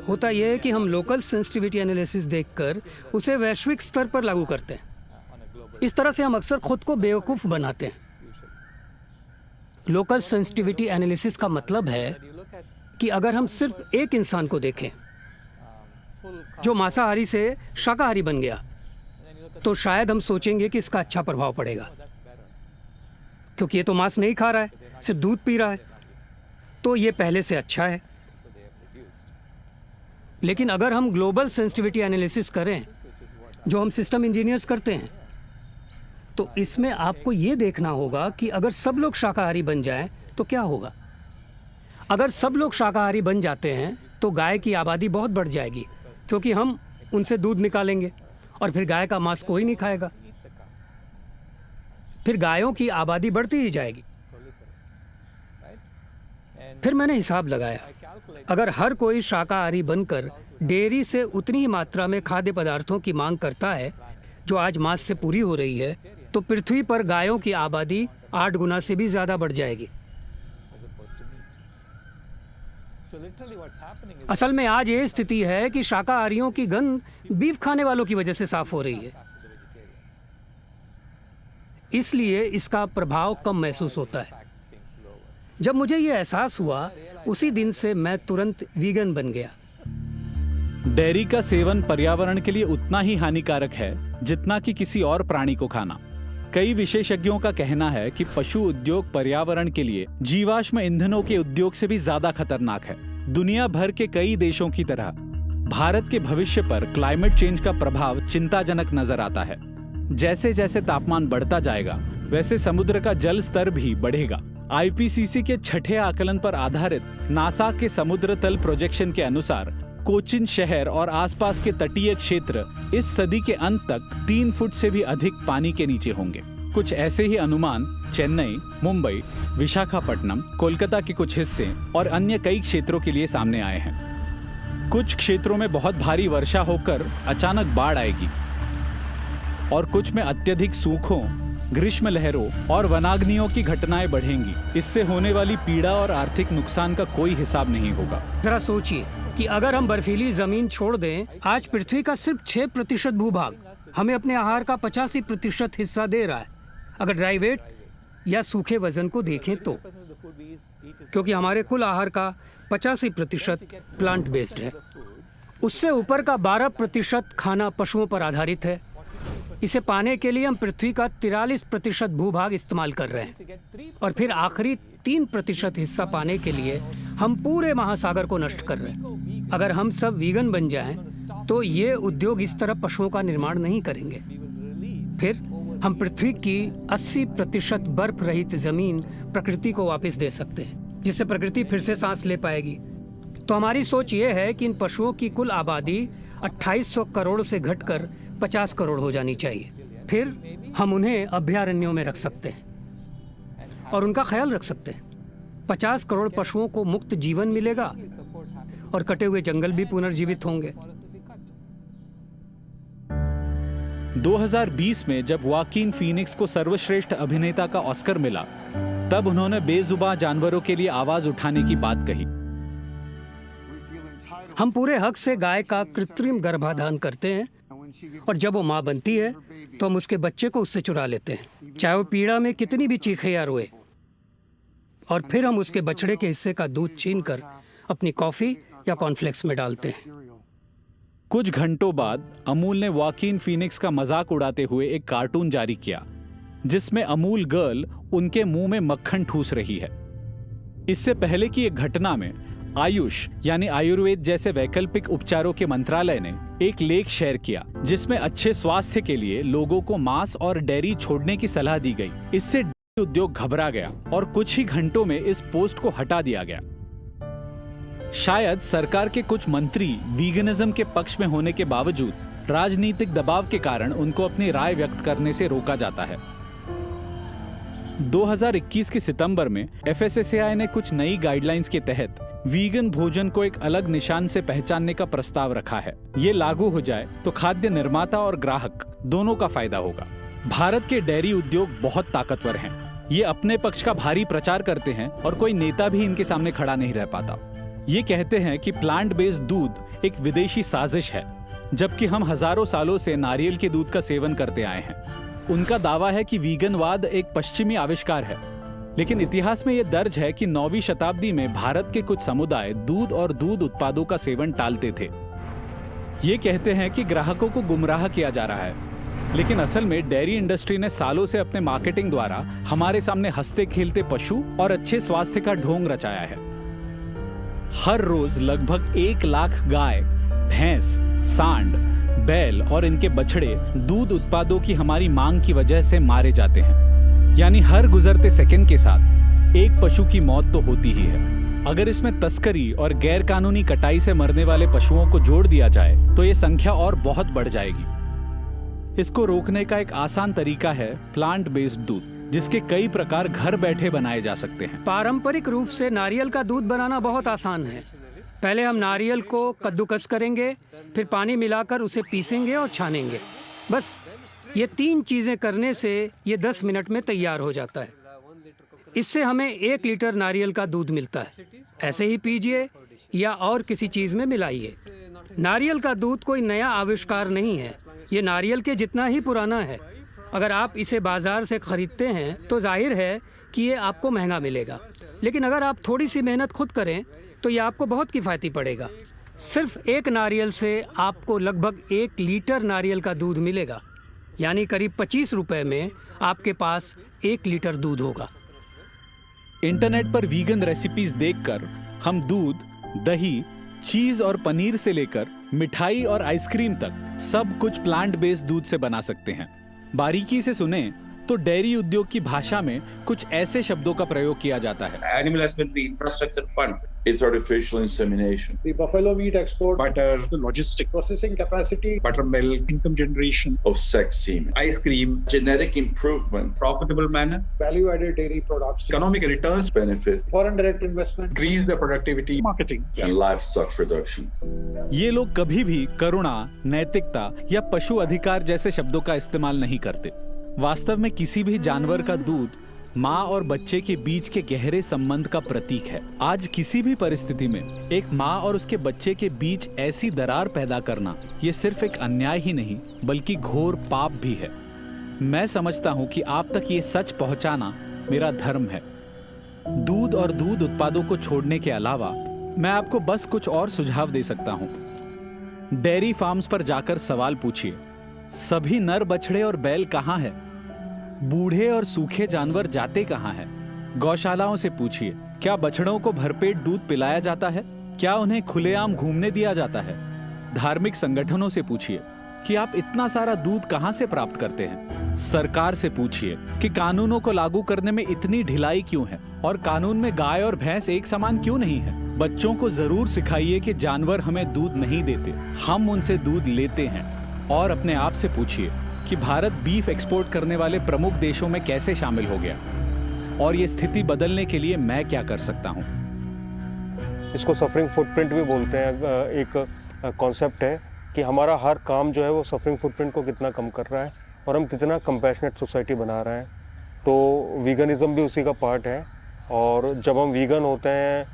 होता यह है कि हम लोकल सेंसिटिविटी एनालिसिस देखकर उसे वैश्विक स्तर पर लागू करते हैं। इस तरह से हम अक्सर खुद को बेवकूफ़ बनाते हैं। लोकल सेंसिटिविटी एनालिसिस का मतलब है कि अगर हम सिर्फ एक इंसान को देखें जो मांसाहारी से शाकाहारी बन गया, तो शायद हम सोचेंगे कि इसका अच्छा प्रभाव पड़ेगा, क्योंकि ये तो मांस नहीं खा रहा है, सिर्फ दूध पी रहा है, तो ये पहले से अच्छा है। लेकिन अगर हम ग्लोबल सेंसिटिविटी एनालिसिस करें, जो हम सिस्टम इंजीनियर्स करते हैं, तो इसमें आपको ये देखना होगा कि अगर सब लोग शाकाहारी बन जाएं तो क्या होगा। अगर सब लोग शाकाहारी बन जाते हैं तो गाय की आबादी बहुत बढ़ जाएगी, क्योंकि हम उनसे दूध निकालेंगे और फिर गाय का मांस कोई नहीं खाएगा। फिर गायों की आबादी बढ़ती ही जाएगी। फिर मैंने हिसाब लगाया, अगर हर कोई शाकाहारी बनकर डेयरी से उतनी ही मात्रा में खाद्य पदार्थों की मांग करता है जो आज मांस से पूरी हो रही है, तो पृथ्वी पर गायों की आबादी 8 गुना से भी ज़्यादा बढ़ जाएगी। असल में आज ये स्थिति है कि शाकाहारियों की गंध बीफ खाने वालों की वजह से साफ हो रही है, इसलिए इसका प्रभाव कम महसूस होता है। जब मुझे ये एहसास हुआ, उसी दिन से मैं तुरंत वीगन बन गया। डेयरी का सेवन पर्यावरण के लिए उतना ही हानिकारक है जितना कि किसी और प्राणी को खाना। कई विशेषज्ञों का कहना है कि पशु उद्योग पर्यावरण के लिए जीवाश्म ईंधनों के उद्योग से भी ज्यादा खतरनाक है। दुनिया भर के कई देशों की तरह भारत के भविष्य पर क्लाइमेट चेंज का प्रभाव चिंताजनक नजर आता है। जैसे जैसे तापमान बढ़ता जाएगा, वैसे समुद्र का जल स्तर भी बढ़ेगा। आईपीसीसी के छठे आकलन पर आधारित नासा के समुद्र तल प्रोजेक्शन के अनुसार कोचिन शहर और आसपास के तटीय क्षेत्र इस सदी के अंत तक 3 फुट से भी अधिक पानी के नीचे होंगे। कुछ ऐसे ही अनुमान चेन्नई, मुंबई, विशाखापट्टनम, कोलकाता के कुछ हिस्से और अन्य कई क्षेत्रों के लिए सामने आए हैं। कुछ क्षेत्रों में बहुत भारी वर्षा होकर अचानक बाढ़ आएगी और कुछ में अत्यधिक सूखों, ग्रीष्म लहरों और वनाग्नियों की घटनाएं बढ़ेंगी। इससे होने वाली पीड़ा और आर्थिक नुकसान का कोई हिसाब नहीं होगा। जरा सोचिए कि अगर हम बर्फीली जमीन छोड़ दें, आज पृथ्वी का सिर्फ 6% भूभाग हमें अपने आहार का 85% हिस्सा दे रहा है। अगर ड्राई वेट या सूखे वजन को देखें तो, क्योंकि हमारे कुल आहार का 85% प्लांट बेस्ड है, उससे ऊपर का 12% खाना पशुओं पर आधारित है। इसे पाने के लिए हम पृथ्वी का 43% भूभाग इस्तेमाल कर रहे हैं, और फिर आखिरी 3% हिस्सा पाने के लिए हम पूरे महासागर को नष्ट कर रहे हैं। अगर हम सब वीगन बन जाएं, तो ये उद्योग इस तरह पशुओं का निर्माण नहीं करेंगे। फिर हम पृथ्वी की 80% बर्फ रहित जमीन प्रकृति को वापस दे सकते हैं, जिससे प्रकृति फिर से सांस ले पाएगी। तो हमारी सोच ये है कि इन पशुओं की कुल आबादी 2800 करोड़ से घटकर 50 करोड़ हो जानी चाहिए। फिर हम उन्हें अभयारण्यों में रख सकते हैं और उनका ख्याल रख सकते हैं। 50 करोड़ पशुओं को मुक्त जीवन मिलेगा और कटे हुए जंगल भी पुनर्जीवित होंगे। 2020 में जब वाकिन फीनिक्स को सर्वश्रेष्ठ अभिनेता का ऑस्कर मिला, तब उन्होंने बेजुबान जानवरों के लिए आवाज उठाने की बात कही। हम पूरे हक से गाय का कृत्रिम गर्भाधान करते हैं, और जब वो माँ बनती है तो हम उसके बच्चे को उससे चुरा लेते हैं, चाहे वो पीड़ा में कितनी भी चीखे या रोए। और फिर हम उसके बछड़े के हिस्से का दूध छीनकर अपनी कॉफी या कॉर्नफ्लेक्स में डालते हैं। कुछ घंटों बाद अमूल ने वाकिन फीनिक्स का मजाक उड़ाते हुए एक कार्टून जारी किया, जिसमें अमूल गर्ल उनके मुंह में मक्खन ठूस रही है। इससे पहले की एक घटना में आयुष यानी आयुर्वेद जैसे वैकल्पिक उपचारों के मंत्रालय ने एक लेख शेयर किया, जिसमें अच्छे स्वास्थ्य के लिए लोगों को मांस और डेयरी छोड़ने की सलाह दी गई। इससे डेयरी उद्योग घबरा गया और कुछ ही घंटों में इस पोस्ट को हटा दिया गया। शायद सरकार के कुछ मंत्री वीगनिज्म के पक्ष में होने के बावजूद राजनीतिक दबाव के कारण उनको अपनी राय व्यक्त करने से रोका जाता है। 2021 के सितंबर में एफएसएसएआई ने कुछ नई गाइडलाइंस के तहत वीगन भोजन को एक अलग निशान से पहचानने का प्रस्ताव रखा है। ये लागू हो जाए तो खाद्य निर्माता और ग्राहक दोनों का फायदा होगा। भारत के डेयरी उद्योग बहुत ताकतवर हैं। ये अपने पक्ष का भारी प्रचार करते हैं और कोई नेता भी इनके सामने खड़ा नहीं रह पाता। ये कहते हैं कि प्लांट बेस्ड दूध एक विदेशी साजिश है, जबकि हम हजारों सालों से नारियल के दूध का सेवन करते आए हैं। उनका दावा है कि वीगनवाद एक पश्चिमी आविष्कार है, लेकिन इतिहास में यह दर्ज है कि 9वीं शताब्दी में भारत के कुछ समुदाय दूध और दूध उत्पादों का सेवन टालते थे। ये कहते हैं कि ग्राहकों को गुमराह किया जा रहा है, लेकिन असल में डेयरी इंडस्ट्री ने सालों से अपने मार्केटिंग द्वारा हमारे सामने हंसते खेलते पशु और अच्छे स्वास्थ्य का ढोंग रचाया है। हर रोज लगभग 1 लाख गाय, भैंस, सांड, बैल और इनके बछड़े दूध उत्पादों की हमारी मांग की वजह से मारे जाते हैं। यानी हर गुजरते सेकंड के साथ एक पशु की मौत तो होती ही है। अगर इसमें तस्करी और गैर कानूनी कटाई से मरने वाले पशुओं को जोड़ दिया जाए तो ये संख्या और बहुत बढ़ जाएगी। इसको रोकने का एक आसान तरीका है प्लांट बेस्ड दूध, जिसके कई प्रकार घर बैठे बनाए जा सकते हैं। पारंपरिक रूप से नारियल का दूध बनाना बहुत आसान है। पहले हम नारियल को कद्दूकस करेंगे, फिर पानी मिलाकर उसे पीसेंगे और छानेंगे। बस ये 3 चीज़ें करने से ये 10 मिनट में तैयार हो जाता है। इससे हमें 1 लीटर नारियल का दूध मिलता है। ऐसे ही पीजिए या और किसी चीज़ में मिलाइए। नारियल का दूध कोई नया आविष्कार नहीं है, ये नारियल के जितना ही पुराना है। अगर आप इसे बाज़ार से ख़रीदते हैं तो जाहिर है कि ये आपको महंगा मिलेगा, लेकिन अगर आप थोड़ी सी मेहनत खुद करें तो ये आपको बहुत किफ़ायती पड़ेगा। सिर्फ 1 नारियल से आपको लगभग 1 लीटर नारियल का दूध मिलेगा, यानी करीब 25 रुपए में आपके पास 1 लीटर दूध होगा। इंटरनेट पर वीगन रेसिपीज देखकर हम दूध, दही, चीज और पनीर से लेकर मिठाई और आइसक्रीम तक सब कुछ प्लांट बेस्ड दूध से बना सकते हैं। बारीकी से सुने तो डेयरी उद्योग की भाषा में कुछ ऐसे शब्दों का प्रयोग किया जाता है। Animal Husbandry Infrastructure Fund, It's artificial insemination. The buffalo meat export, butter, the logistic, processing capacity, buttermilk, income generation, Of sex semen. ice cream, Genetic improvement. profitable manner, value-added dairy products, economic returns, Benefit. foreign direct investment, increase the productivity, marketing. And livestock production. ये लोग कभी भी करुणा, नैतिकता या पशु अधिकार जैसे शब्दों का इस्तेमाल नहीं करते। वास्तव में किसी भी जानवर का दूध माँ और बच्चे के बीच के गहरे संबंध का प्रतीक है। आज किसी भी परिस्थिति में एक माँ और उसके बच्चे के बीच ऐसी दरार पैदा करना ये सिर्फ एक अन्याय ही नहीं बल्कि घोर पाप भी है। मैं समझता हूँ कि आप तक ये सच पहुँचाना मेरा धर्म है। दूध और दूध उत्पादों को छोड़ने के अलावा मैं आपको बस कुछ और सुझाव दे सकता हूँ। डेयरी फार्म्स पर जाकर सवाल पूछिए, सभी नर बछड़े और बैल कहाँ है? बूढ़े और सूखे जानवर जाते कहाँ हैं? गौशालाओं से पूछिए, क्या बछड़ों को भरपेट दूध पिलाया जाता है? क्या उन्हें खुलेआम घूमने दिया जाता है? धार्मिक संगठनों से पूछिए कि आप इतना सारा दूध कहाँ से प्राप्त करते हैं? सरकार से पूछिए कि कानूनों को लागू करने में इतनी ढिलाई क्यों है और कानून में गाय और भैंस एक समान क्यों नहीं है? बच्चों को जरूर सिखाइए कि जानवर हमें दूध नहीं देते, हम उनसे दूध लेते हैं। और अपने आप से पूछिए कि भारत बीफ एक्सपोर्ट करने वाले प्रमुख देशों में कैसे शामिल हो गया और ये स्थिति बदलने के लिए मैं क्या कर सकता हूँ। इसको सफरिंग फुटप्रिंट भी बोलते हैं। एक कॉन्सेप्ट है कि हमारा हर काम जो है वो सफरिंग फुटप्रिंट को कितना कम कर रहा है और हम कितना कंपैशनेट सोसाइटी बना रहे हैं। तो वीगनिज्म भी उसी का पार्ट है। और जब हम वीगन होते हैं,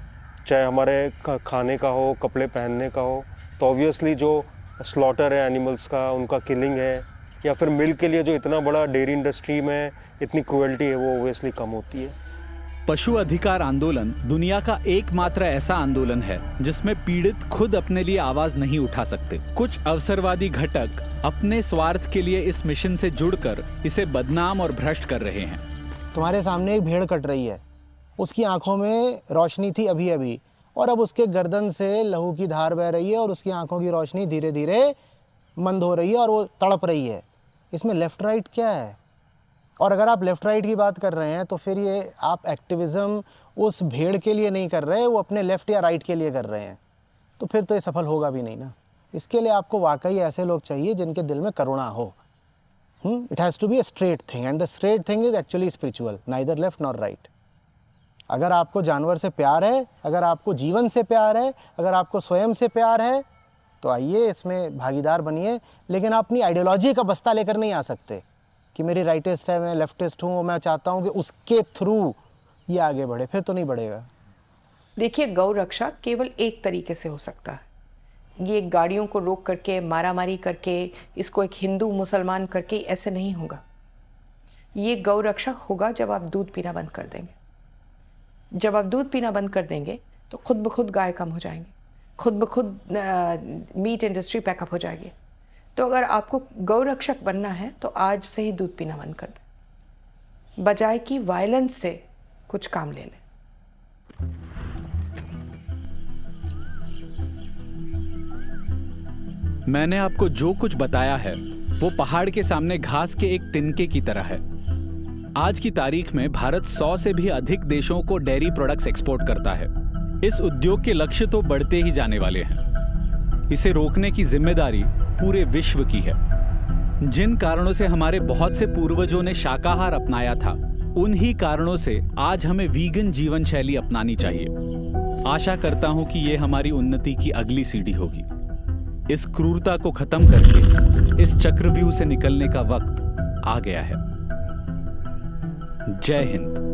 चाहे हमारे खाने का हो, कपड़े पहनने का हो, तो ऑब्वियसली जो स्लॉटर है एनिमल्स का, उनका किलिंग है, या फिर मिल्क के लिए जो इतना बड़ा डेयरी इंडस्ट्री में इतनी क्रुएल्टी है, वो ओब्वियसली कम होती है। पशु अधिकार आंदोलन दुनिया का एकमात्र ऐसा आंदोलन है जिसमें पीड़ित खुद अपने लिए आवाज नहीं उठा सकते। कुछ अवसरवादी घटक अपने स्वार्थ के लिए इस मिशन से जुड़कर इसे बदनाम और भ्रष्ट कर रहे हैं। तुम्हारे सामने एक भेड़ कट रही है, उसकी आंखों में रोशनी थी अभी अभी, और अब उसके गर्दन से लहू की धार बह रही है और उसकी आंखों की रोशनी धीरे धीरे मंद हो रही है और वो तड़प रही है। इसमें लेफ़्ट राइट क्या है? और अगर आप लेफ़्ट राइट की बात कर रहे हैं तो फिर ये आप एक्टिविज़म उस भेड़ के लिए नहीं कर रहे, वो अपने लेफ़्ट या राइट के लिए कर रहे हैं, तो फिर तो ये सफल होगा भी नहीं ना। इसके लिए आपको वाकई ऐसे लोग चाहिए जिनके दिल में करुणा हो। It has to be a straight thing, and the straight thing is actually spiritual, neither left nor right. अगर आपको जानवर से प्यार है, अगर आपको जीवन से प्यार है, अगर आपको स्वयं से प्यार है, तो आइए इसमें भागीदार बनिए। लेकिन आप अपनी आइडियोलॉजी का बस्ता लेकर नहीं आ सकते कि मेरी राइटिस्ट है, मैं लेफ्टिस्ट हूँ, मैं चाहता हूँ कि उसके थ्रू ये आगे बढ़े, फिर तो नहीं बढ़ेगा। देखिए, गौ रक्षा केवल एक तरीके से हो सकता है। ये गाड़ियों को रोक करके, मारामारी करके, इसको एक हिंदू मुसलमान करके ऐसे नहीं होगा। ये गौ रक्षा होगा जब आप दूध पीना बंद कर देंगे। जब आप दूध पीना बंद कर देंगे तो खुद ब खुद गाय कम हो जाएंगे, खुद ब खुद मीट इंडस्ट्री पैकअप हो जाएगी। तो अगर आपको गौ रक्षक बनना है तो आज से ही दूध पीना बंद कर दें, बजाय कि वायलेंस से कुछ काम ले लें। मैंने आपको जो कुछ बताया है वो पहाड़ के सामने घास के एक तिनके की तरह है। आज की तारीख में भारत 100 से भी अधिक देशों को डेयरी प्रोडक्ट्स एक्सपोर्ट करता है। इस उद्योग के लक्ष्य तो बढ़ते ही जाने वाले हैं। इसे रोकने की जिम्मेदारी पूरे विश्व की है। जिन कारणों से हमारे बहुत से पूर्वजों ने शाकाहार अपनाया था, उन्हीं कारणों से आज हमें वीगन जीवन शैली अपनानी चाहिए। आशा करता हूं कि यह हमारी उन्नति की अगली सीढ़ी होगी। इस क्रूरता को खत्म करके इस चक्रव्यूह से निकलने का वक्त आ गया है। जय हिंद।